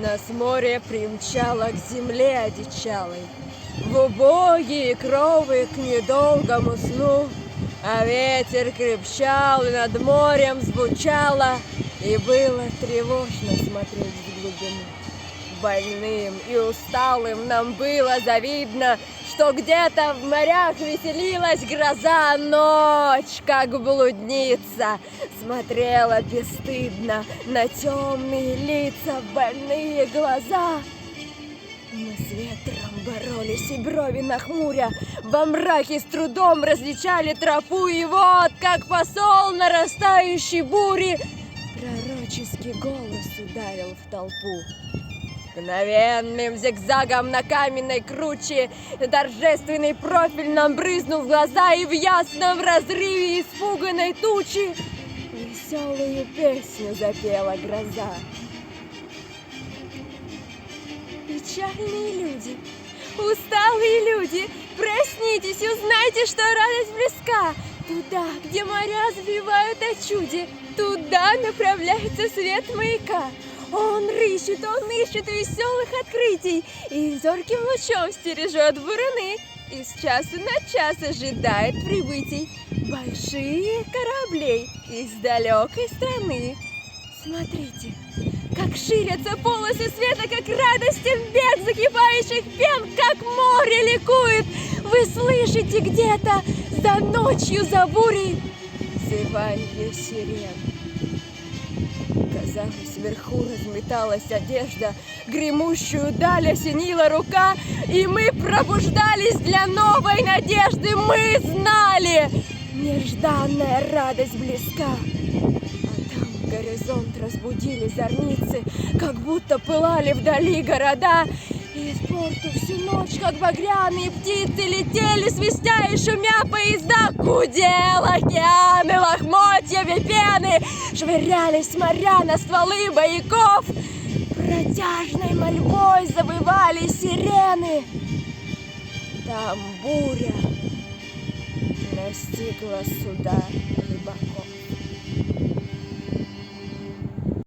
Нас море примчало к земле одичалой, в убогие кровы к недолгому сну, а ветер крепчал, и над морем звучало, и было тревожно смотреть в глубину. Больным и усталым нам было завидно, что где-то в морях веселилась гроза, а ночь, как блудница, смотрела бесстыдно на темные лица, больные глаза. Мы с ветром боролись, и брови нахмуря во мраке с трудом различали тропу, и вот, как посол нарастающей бури, пророческий голос ударил в толпу. Мгновенным зигзагом на каменной круче торжественный профиль нам брызнул в глаза, и в ясном разрыве испуганной тучи веселую песню запела гроза. Печальные люди, усталые люди, проснитесь, узнайте, что радость близка. Туда, где моря завивают о чуде, туда направляется свет маяка. Он ищет веселых открытий, и зорким лучом стережет буруны, и с часу на час ожидает прибытий больших кораблей из далекой страны. Смотрите, как ширятся полосы света, как радостен бег закипающих пен, как море ликует. Вы слышите где-то за ночью, за бурей зыванье сирен. Казалось, вверху разметалась одежда, гремущую даль осенила рука, и мы пробуждались для новой надежды. Мы знали, нежданная радость близка. Горизонт разбудили зорницы, как будто пылали вдали города. И из порту всю ночь, как багряные птицы, летели, свистя и шумя поезда. Гудел океаны, лохмотьями пены, швырялись моря на стволы бояков. Протяжной мольбой завывали сирены. Там буря настигла суда рыбаков.